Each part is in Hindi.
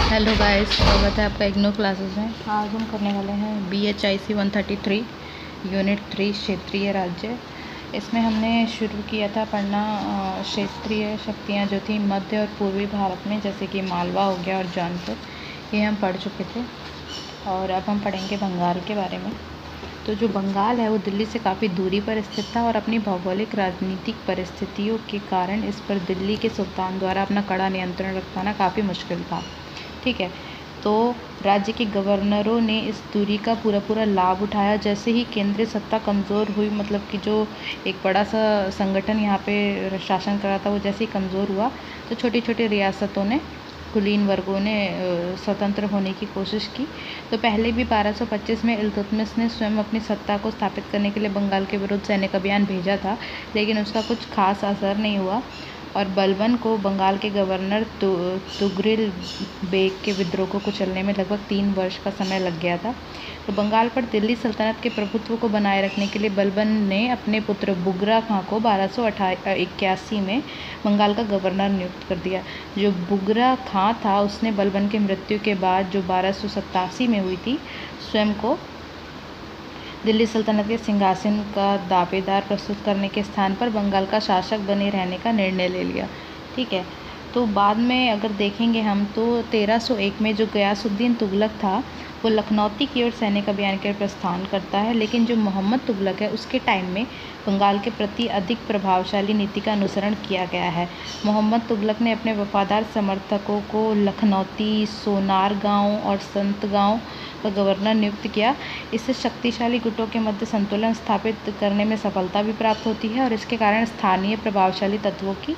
हेलो गाइस, स्वागत है आपका इग्नो क्लासेस में। आज हम करने वाले हैं BHIC 133 यूनिट 3 क्षेत्रीय राज्य। इसमें हमने शुरू किया था पढ़ना क्षेत्रीय शक्तियाँ जो थी मध्य और पूर्वी भारत में, जैसे कि मालवा हो गया और जौनपुर, ये हम पढ़ चुके थे। और अब हम पढ़ेंगे बंगाल के बारे में। तो जो बंगाल है वो दिल्ली से काफ़ी दूरी पर स्थित था और अपनी भौगोलिक राजनीतिक परिस्थितियों के कारण इस पर दिल्ली के सुल्तान द्वारा अपना कड़ा नियंत्रण रख पाना काफ़ी मुश्किल था। ठीक है, तो राज्य के गवर्नरों ने इस दूरी का पूरा लाभ उठाया। जैसे ही केंद्रीय सत्ता कमज़ोर हुई, मतलब कि जो एक बड़ा सा संगठन यहाँ पे शासन कर रहा था वो जैसे ही कमज़ोर हुआ, तो छोटी छोटी रियासतों ने, कुलीन वर्गों ने स्वतंत्र होने की कोशिश की। तो पहले भी 1225 में इल्तुतमिश ने स्वयं अपनी सत्ता को स्थापित करने के लिए बंगाल के विरुद्ध सैनिक अभियान भेजा था, लेकिन उसका कुछ खास असर नहीं हुआ और बलबन को बंगाल के गवर्नर तुगरिल बेग के विद्रोह को कुचलने में लगभग 3 वर्ष का समय लग गया था। तो बंगाल पर दिल्ली सल्तनत के प्रभुत्व को बनाए रखने के लिए बलबन ने अपने पुत्र बुगरा खां को 1281 में बंगाल का गवर्नर नियुक्त कर दिया। जो बुगरा खां था उसने बलबन की मृत्यु के बाद, जो 1287 में हुई थी, स्वयं को दिल्ली सल्तनत के सिंहासन का दावेदार प्रस्तुत करने के स्थान पर बंगाल का शासक बने रहने का निर्णय ले लिया। ठीक है, तो बाद में अगर देखेंगे हम तो 1301 में जो गयासुद्दीन तुगलक था वो लखनौती की ओर सैनिक अभियान के प्रस्थान करता है, लेकिन जो मोहम्मद तुगलक है उसके टाइम में बंगाल के प्रति अधिक प्रभावशाली नीति का अनुसरण किया गया है। मोहम्मद तुगलक ने अपने वफादार समर्थकों को लखनौती, सोनारगांव और संतगांव का गवर्नर नियुक्त किया। इससे शक्तिशाली गुटों के मध्य संतुलन स्थापित करने में सफलता भी प्राप्त होती है और इसके कारण स्थानीय प्रभावशाली तत्वों की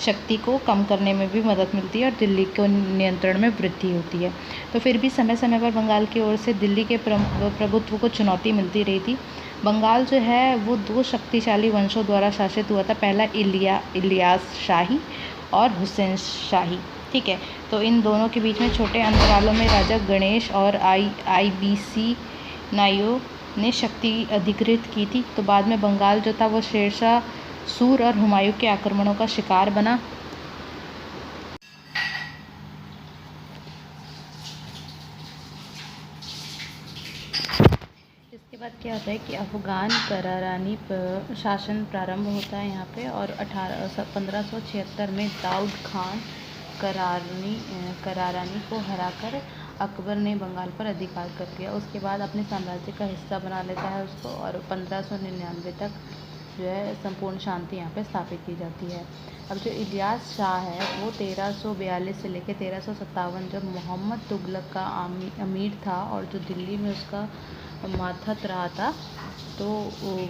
शक्ति को कम करने में भी मदद मिलती है और दिल्ली के नियंत्रण में वृद्धि होती है। तो फिर भी समय समय पर बंगाल की ओर से दिल्ली के प्रभुत्व को चुनौती मिलती रही थी। बंगाल जो है वो 2 शक्तिशाली वंशों द्वारा शासित हुआ था, पहला इलियास शाही और हुसैन शाही। ठीक है, तो इन दोनों के बीच में छोटे अंतरालों में राजा गणेश और IBC नायो ने शक्ति अधिकृत की थी। तो बाद में बंगाल जो था वो शेरशाह सूर और हुमायूं के आक्रमणों का शिकार बना। इसके बाद क्या होता है कि अफगान करारानी शासन प्रारंभ होता है यहाँ पे और 1576 में दाऊद खान करारानी को हराकर अकबर ने बंगाल पर अधिकार कर लिया। उसके बाद अपने साम्राज्य का हिस्सा बना लेता है उसको और 1599 तक जो है संपूर्ण शांति यहाँ पे स्थापित की जाती है। अब जो इलियास शाह है वो 1342 से लेकर 1357, जब मोहम्मद तुगलक का अमीर था और जो दिल्ली में उसका मातहत रहा था, तो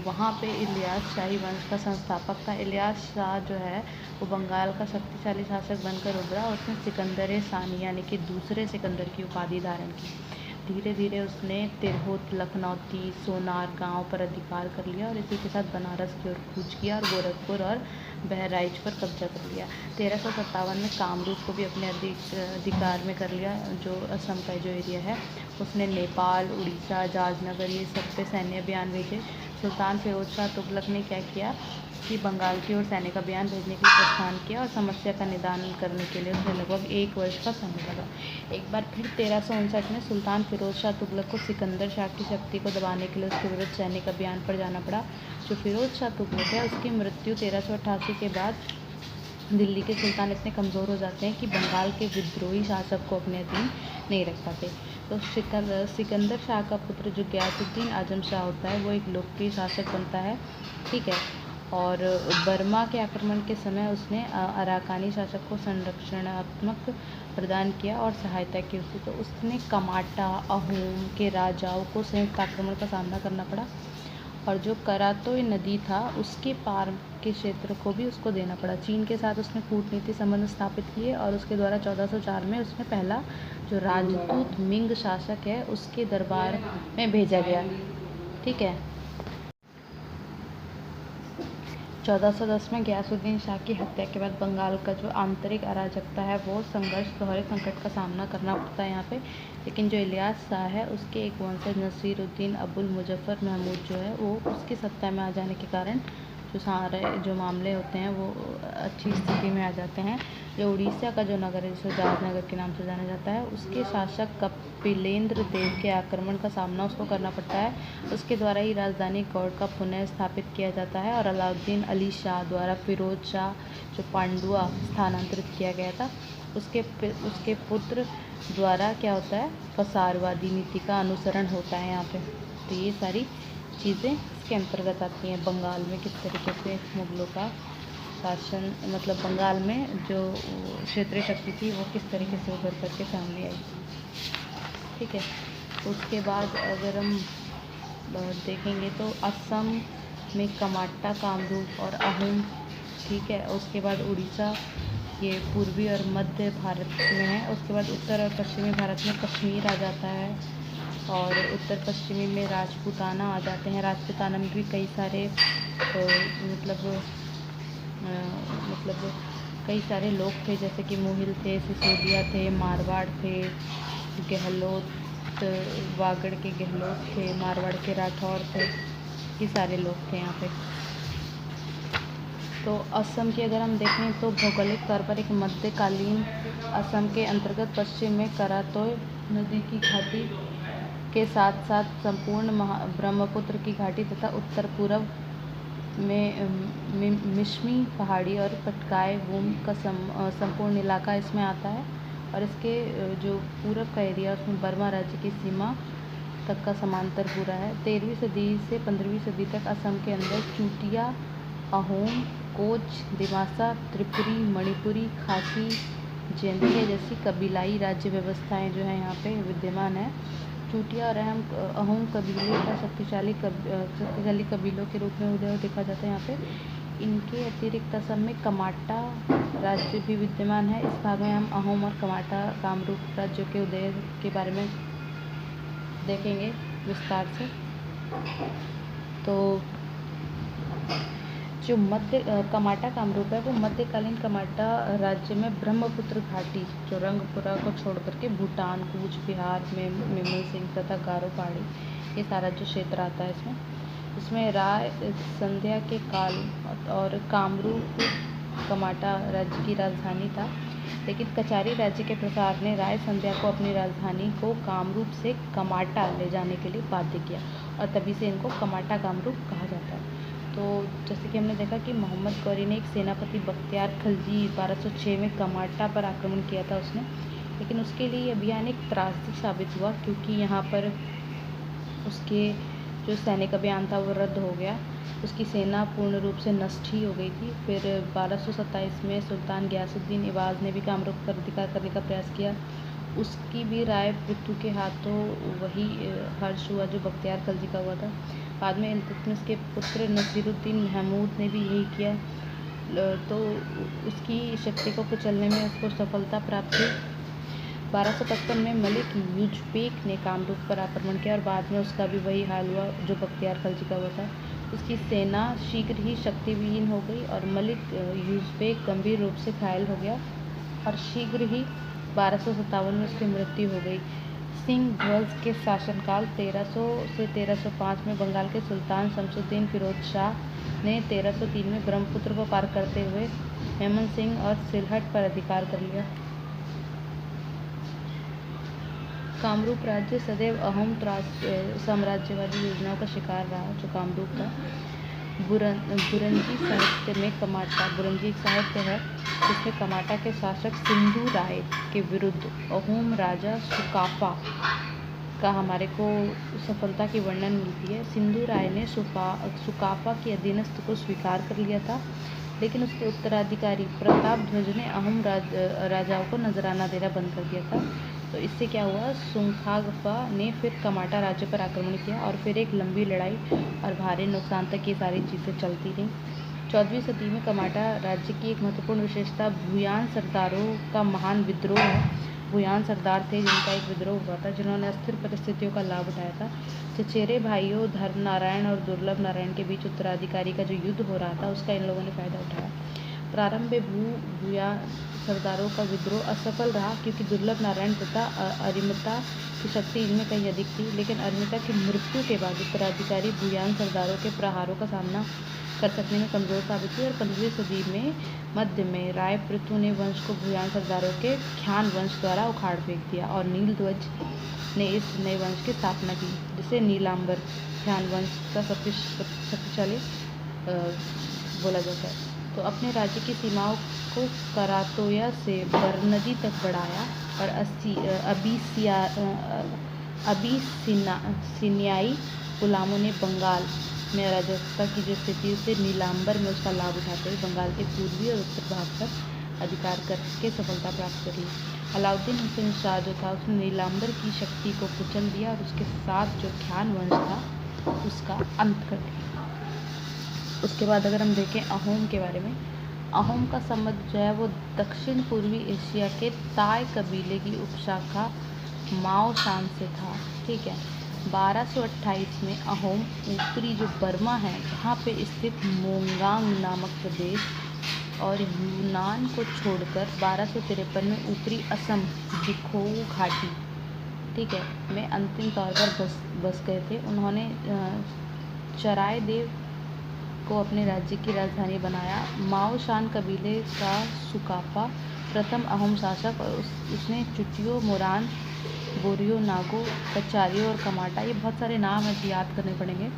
वहाँ पे इलियास शाही वंश का संस्थापक था। इलियास शाह जो है वो बंगाल का शक्तिशाली शासक बनकर उभरा और उसने सिकंदर सानी यानी कि दूसरे सिकंदर की उपाधि धारण की। धीरे धीरे उसने तिरहुत, लखनौती, सोनारगांव पर अधिकार कर लिया और इसी के साथ बनारस की ओर कूच किया और गोरखपुर और बहराइच पर कब्जा कर लिया। 1357 में कामरूप को भी अपने अधिकार में कर लिया। जो असम का जो एरिया है, उसने नेपाल, उड़ीसा, जाजनगर, ये सब पे सैन्य अभियान भेजे। सुल्तान फिरोज शाह तुगलक ने क्या किया कि बंगाल की ओर सैनिक अभियान भेजने के लिए प्रस्थान किया और समस्या का निदान करने के लिए उसने लगभग 1 वर्ष का समय लगा। एक बार फिर 1359 में सुल्तान फिरोज शाह तुगलक को सिकंदर शाह की शक्ति को दबाने के लिए उसके विरुद्ध सैनिक अभियान पर जाना पड़ा। जो फिरोज शाह तुगलक है उसकी मृत्यु 1388 के बाद दिल्ली के सुल्तान इतने कमज़ोर हो जाते हैं कि बंगाल के विद्रोही शासक को अपने अधीन नहीं रख पाते। तो सिकंदर शाह का पुत्र जो गयासुद्दीन आजम शाह होता है वो एक लोकप्रिय शासक बनता है। ठीक है, और बर्मा के आक्रमण के समय उसने अराकानी शासक को संरक्षणात्मक प्रदान किया और सहायता की उसकी। तो उसने कमाटा, अहोम के राजाओं को संयुक्त आक्रमण का सामना करना पड़ा और जो करातोय नदी था उसके पार के क्षेत्र को भी उसको देना पड़ा। चीन के साथ उसने कूटनीति संबंध स्थापित किए और उसके द्वारा 1404 में उसने पहला जो राजदूत मिंग शासक है उसके दरबार में भेजा गया। ठीक है, 1410 में गयासुद्दीन शाह की हत्या के बाद बंगाल का जो आंतरिक अराजकता है वो संघर्ष, दोहरे संकट का सामना करना पड़ता है यहाँ पे। लेकिन जो इलियास शाह है उसके एक वंशज नसीरुद्दीन अबुल मुजफ्फर महमूद जो है वो उसकी सत्ता में आ जाने के कारण जो मामले होते हैं वो अच्छी स्थिति में आ जाते हैं। जो उड़ीसा का जो नगर है, जिसे जहाजनगर के नाम से जाना जाता है, उसके शासक कपिलेंद्र देव के आक्रमण का सामना उसको करना पड़ता है। उसके द्वारा ही राजधानी गौड़ का पुनः स्थापित किया जाता है और अलाउद्दीन अली शाह द्वारा फिरोज शाह जो पांडुआ स्थानांतरित किया गया था, उसके पुत्र द्वारा क्या होता है, फसारवादी नीति का अनुसरण होता है यहाँ पे। तो ये सारी चीज़ें इसके अंतर्गत आती हैं। बंगाल में किस तरीके से मुगलों का शासन, मतलब बंगाल में जो क्षेत्रीय शक्ति थी वो किस तरीके से उभर करके सामने आई। ठीक है, उसके बाद अगर हम देखेंगे तो असम में कमाटा, कामरूप और अहोम। ठीक है, उसके बाद उड़ीसा ये पूर्वी और मध्य भारत में है। उसके बाद उत्तर और पश्चिमी भारत में कश्मीर आ जाता है और उत्तर पश्चिमी में राजपूताना आ जाते हैं। राजपूताना में भी कई सारे मतलब कई सारे लोग थे, जैसे कि मोहिल थे, सिसोदिया थे, मारवाड़ थे, गहलोत, वागड़ के गहलोत थे, मारवाड़ के राठौर थे, ये सारे लोग थे यहाँ पे। तो असम की अगर हम देखें तो भौगोलिक तौर पर एक मध्यकालीन असम के अंतर्गत पश्चिम में करातोय नदी की घाटी के साथ साथ संपूर्ण ब्रह्मपुत्र की घाटी तथा उत्तर पूर्व में मिश्मी पहाड़ी और पटकाई भूमि का संपूर्ण इलाका इसमें आता है। और इसके जो पूर्व का एरिया उसमें बर्मा राज्य की सीमा तक का समांतर पूरा है। 13वीं सदी से 15वीं सदी तक असम के अंदर चूटिया, अहोम, कोच, दिमासा, त्रिपुरी, मणिपुरी, खासी, जेंदे जैसी कबीलाई राज्य व्यवस्थाएं जो है यहाँ पे विद्यमान है। चूटिया और अहोम कबीले का शक्तिशाली कबीलों के रूप में उदय देखा जाता है यहाँ पे। इनके अतिरिक्त असम में कमाटा राज्य भी विद्यमान है। इस भाग में हम अहोम और कमाटा कामरूप राज्यों के उदय के बारे में देखेंगे विस्तार से। तो जो कमाटा कामरूप है वो मध्यकालीन कमाटा राज्य में ब्रह्मपुत्र घाटी, जो रंगपुरा को छोड़ करके भूटान, कूच बिहार में मेमन सिंह तथा गारो पहाड़ी, ये सारा जो क्षेत्र आता है इसमें राय संध्या के काल और कामरूप कमाटा राज्य की राजधानी था। लेकिन कचारी राज्य के प्रसार ने राय संध्या को अपनी राजधानी को कामरूप से कमाटा ले जाने के लिए बाध्य किया और तभी से इनको कमाटा कामरूप कहा जाता है। तो जैसे कि हमने देखा कि मोहम्मद गौरी ने एक सेनापति बख्तियार खिलजी 1206 में कमाटा पर आक्रमण किया था उसने, लेकिन उसके लिए ये अभियान एक त्रासदी साबित हुआ क्योंकि यहाँ पर उसके जो सैनिक अभियान था वो रद्द हो गया। उसकी सेना पूर्ण रूप से नष्ट ही हो गई थी। फिर 1227 में सुल्तान गयासुद्दीन इवाज़ ने भी कामरूप पर अधिकार करने का प्रयास किया। उसकी भी राय पृथ्वी के हाथों वही हर्ष हुआ जो बख्तियार खिलजी का हुआ था। बाद में इल्तुतमिश के पुत्र नसीरुद्दीन महमूद ने भी यही किया, तो उसकी शक्ति को कुचलने में उसको सफलता प्राप्त हुई। 1255 में मलिक युजबेक ने कामरूप पर आक्रमण किया और बाद में उसका भी वही हाल हुआ जो बख्तियार खिलजी का हुआ था। उसकी सेना शीघ्र ही शक्तिविहीन हो गई और मलिक युजबेक गंभीर रूप से घायल हो गया और शीघ्र ही 1257 में उसकी मृत्यु हो गई। सिंह ध्वज के शासनकाल 1300 से 1305 में बंगाल के सुल्तान शमसुद्दीन फिरोज शाह ने 1303 में ब्रह्मपुत्र को पार करते हुए मेमन सिंह और सिलहट पर अधिकार कर लिया। कामरूप राज्य सदैव अहोम साम्राज्यवादी योजनाओं का शिकार रहा, जो कामरूप था। बुरंजी साहित्य में कमाटा, बुरंजी एक साहित्य है जिसमें कमाटा के शासक सिंधु राय के विरुद्ध अहोम राजा सुकाफा का हमारे को सफलता की वर्णन मिलती है। सिंधु राय ने सुकाफा की अधीनस्थ को स्वीकार कर लिया था, लेकिन उसके उत्तराधिकारी प्रताप ध्वज ने अहोम राजाओं को नजराना देना बंद कर दिया था। तो इससे क्या हुआ, सुंखागफा ने फिर कमाटा राज्य पर आक्रमण किया और फिर एक लंबी लड़ाई और भारी नुकसान तक ये सारी चीज़ें चलती रहीं। 14वीं सदी में कमाटा राज्य की एक महत्वपूर्ण विशेषता भूयान सरदारों का महान विद्रोह है। भूयान सरदार थे जिनका एक विद्रोह हुआ था, जिन्होंने अस्थिर परिस्थितियों का लाभ उठाया था। चचेरे भाइयों धर्म नारायण और दुर्लभ नारायण के बीच उत्तराधिकारी का जो युद्ध हो रहा था उसका इन लोगों ने फायदा उठाया। प्रारंभ में भूयान सरदारों का विद्रोह असफल रहा क्योंकि दुर्लभ नारायण तथा अरिमता की शक्ति इनमें कहीं अधिक थी, लेकिन अरिमता की मृत्यु के बाद उत्तराधिकारी भूयान सरदारों के प्रहारों का सामना कर सकने में कमज़ोर साबित हुई और 15वीं सदी में मध्य में राय पृथु ने वंश को भूयान सरदारों के ख्यान वंश द्वारा उखाड़ फेंक दिया और नीलध्वज ने इस नए वंश की स्थापना की, जिसे नीलांबर ख्यान वंश का शक्तिशाली बोला जाता है। तो अपने राज्य की सीमाओं को करातोया से बरनदी तक बढ़ाया और अबीसिनियाई गुलामों ने बंगाल में अराजकता की जो स्थिति से नीलांबर में उसका लाभ उठाते हुए बंगाल के पूर्वी और उत्तर भाग पर अधिकार करके सफलता प्राप्त करी। अलाउद्दीन हुसैन शाह जो था उसने नीलांबर की शक्ति को कुचल दिया और उसके साथ जो ख्यान वंश था उसका अंत कर दिया। उसके बाद अगर हम देखें अहोम के बारे में, अहोम का संबंध जो है वो दक्षिण पूर्वी एशिया के ताय कबीले की उपशाखा माओ शान से था। ठीक है, 1228 में अहोम ऊपरी जो बर्मा है जहाँ पे स्थित मोंगांग नामक प्रदेश और यूनान को छोड़कर 1253 में ऊपरी असम दिखोऊ घाटी, ठीक है, में अंतिम तौर पर बस गए थे। उन्होंने चराय देव को अपने राज्य की राजधानी बनाया। माओ शान कबीले का सुकापा प्रथम अहोम शासक और उसने चुटियो, मोरान, बोरियो, नागो, कचारियो और कमाटा, ये बहुत सारे नाम है जो याद करने पड़ेंगे,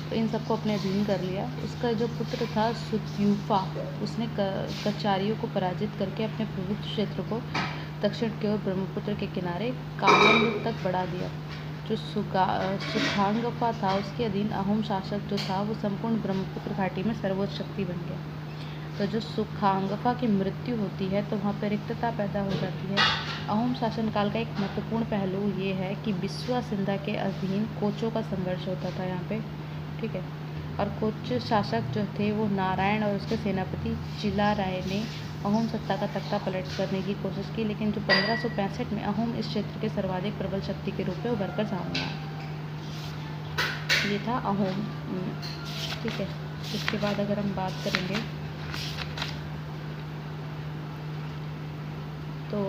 तो इन सबको अपने अधीन कर लिया। उसका जो पुत्र था सुत्यूफा, उसने कचारियों को पराजित करके अपने प्रभुत्व क्षेत्र को दक्षिण की ओर ब्रह्मपुत्र के किनारे कामंग तक बढ़ा दिया। जो सुखांगफा था उसके अधीन अहोम शासक जो था वो संपूर्ण ब्रह्मपुत्र घाटी में सर्वोच्च शक्ति बन गया। तो जो सुखांगफा की मृत्यु होती है तो वहाँ पर रिक्तता पैदा हो जाती है। अहोम शासनकाल का एक महत्वपूर्ण पहलू ये है कि बिस्वा सिंधा के अधीन कोचों का संघर्ष होता था यहाँ पे, ठीक है, और कोच शासक जो थे वो नारायण और उसके सेनापति चिला राय ने अहोम सत्ता का तख्ता पलट करने की कोशिश की, लेकिन जो 1565 में अहोम इस क्षेत्र के सर्वाधिक प्रबल शक्ति के रूप में उभर कर सामने आया। ये था अहोम, ठीक है। इसके बाद अगर हम बात करेंगे तो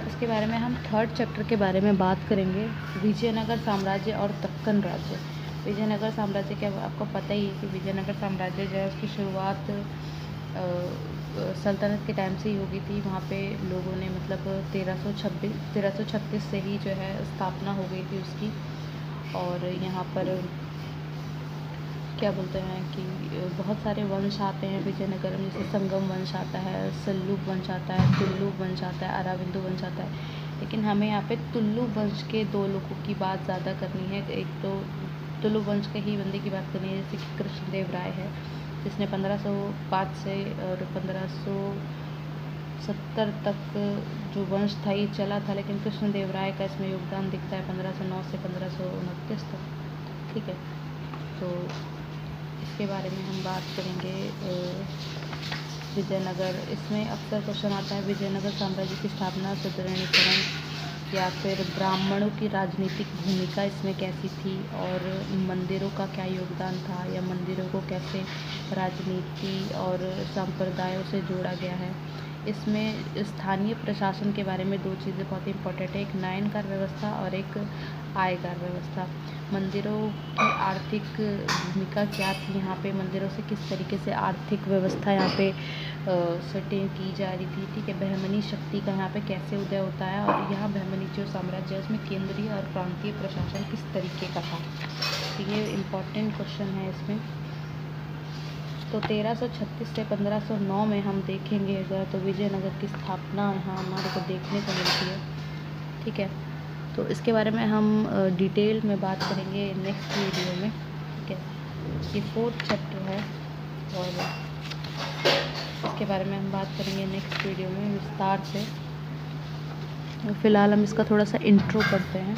इसके बारे में हम थर्ड चैप्टर के बारे में बात करेंगे, विजयनगर साम्राज्य और दक्कन राज्य। विजयनगर साम्राज्य क्या, आपको पता ही है कि विजयनगर साम्राज्य जो है उसकी शुरुआत सल्तनत के टाइम से ही हो गई थी। वहाँ पे लोगों ने मतलब 1336 से ही जो है स्थापना हो गई थी उसकी। और यहाँ पर क्या बोलते हैं कि बहुत सारे वंश आते हैं विजयनगर में, जैसे संगम वंश आता है, सल्लूब वंश आता है, तुल्लुब वंश आता है, अराविंदु वंश आता है। लेकिन हमें यहाँ पे तुल्लुब वंश के दो लोगों की बात ज़्यादा करनी है। एक तो तुल्लुब वंश के ही बंदे की बात करनी है, जैसे कि कृष्णदेव राय है, जिसने 1505 से और 1570 तक जो वंश था ये चला था, लेकिन कृष्णदेव राय का इसमें योगदान दिखता है 1509 से 1529 तक, ठीक है। तो इसके बारे में हम बात करेंगे विजयनगर। इसमें अक्सर क्वेश्चन आता है विजयनगर साम्राज्य की स्थापना, सुदृढ़ीकरण या फिर ब्राह्मणों की राजनीतिक भूमिका इसमें कैसी थी और मंदिरों का क्या योगदान था, या मंदिरों को कैसे राजनीति और संप्रदायों से जोड़ा गया है। इसमें स्थानीय प्रशासन के बारे में दो चीज़ें बहुत इंपॉर्टेंट है, एक नयनकार व्यवस्था और एक आयकर व्यवस्था। मंदिरों की आर्थिक भूमिका क्या थी यहाँ पे, मंदिरों से किस तरीके से आर्थिक व्यवस्था यहाँ पे सेटिंग की जा रही थी, ठीक है। बहमनी शक्ति का यहाँ पे कैसे उदय होता है और यहाँ बहमनी जो साम्राज्य है उसमें केंद्रीय और प्रांतीय प्रशासन किस तरीके का था, तो ये इम्पॉर्टेंट क्वेश्चन है इसमें। तो 1336 से 1509 में हम देखेंगे अगर तो विजयनगर की स्थापना यहाँ हमारे को देखने को मिलती है, ठीक है। तो इसके बारे में हम डिटेल में बात करेंगे नेक्स्ट वीडियो में, ठीक है। ये 4th चैप्टर है और इसके बारे में हम बात करेंगे नेक्स्ट वीडियो में विस्तार से। फ़िलहाल हम इसका थोड़ा सा इंट्रो करते हैं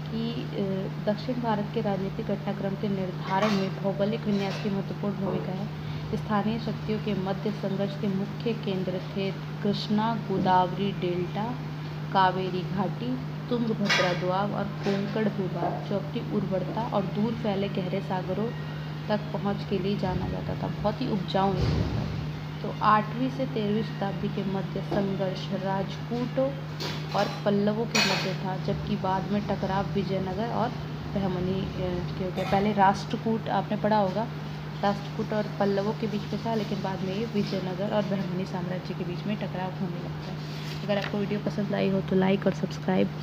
कि दक्षिण भारत के राजनीतिक घटनाक्रम के निर्धारण में भौगोलिक विन्यास की महत्वपूर्ण भूमिका है। स्थानीय शक्तियों के मध्य संघर्ष के मुख्य केंद्र थे कृष्णा गोदावरी डेल्टा, कावेरी घाटी, तुंगभद्रा दोआब और कोंकण भूभाग, जो अपनी उर्वरता और दूर फैले गहरे सागरों तक पहुंच के लिए जाना जाता था। बहुत ही उपजाऊ एरिया था। तो 8वीं से 13वीं शताब्दी के मध्य संघर्ष राजपूतों और पल्लवों के मध्य था, जबकि बाद में टकराव विजयनगर और बहमनी के हो गया। पहले राष्ट्रकूट आपने पढ़ा होगा, राष्ट्रकूट और पल्लवों के बीच में था, लेकिन बाद में ये विजयनगर और बहमनी साम्राज्य के बीच में टकराव होने लगता है। अगर आपको वीडियो पसंद आई हो तो लाइक और सब्सक्राइब